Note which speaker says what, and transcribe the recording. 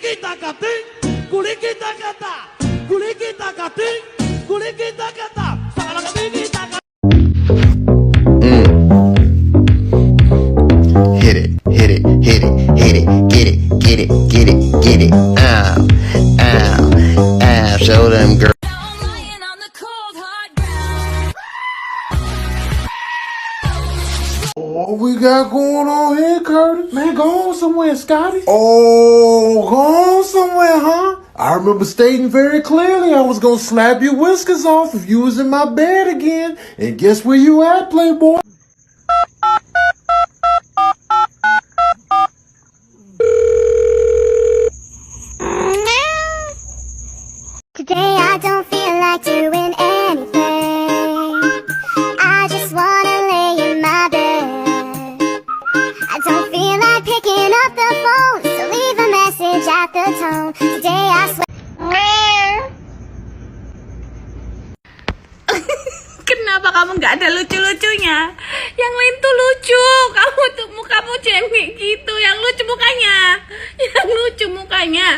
Speaker 1: kita kating, kuli kita kata, kuli kita kating, kuli kita kata, salah kami kita kata.
Speaker 2: Hit it, hit it, hit it, hit it, get it, get it, get it, get it. Ow, ow, ow. Show them girls.
Speaker 3: What we got going on here, Curtis? Man, go on somewhere, Scotty. Oh, go on somewhere, huh? I remember stating very clearly I was gonna slap your whiskers off if you was in my bed again. And guess where you at, Playboy?
Speaker 4: Today I don't feel like doing anything. I just wanna lay in my bed. I don't feel like picking up the phone, so leave a message at the tone. Today I swear.
Speaker 5: Kenapa kamu nggak ada lucu-lucunya? Yang lain tuh lucu. Kamu tuh mukamu cengeng gitu. Yang lucu mukanya. Yang lucu mukanya.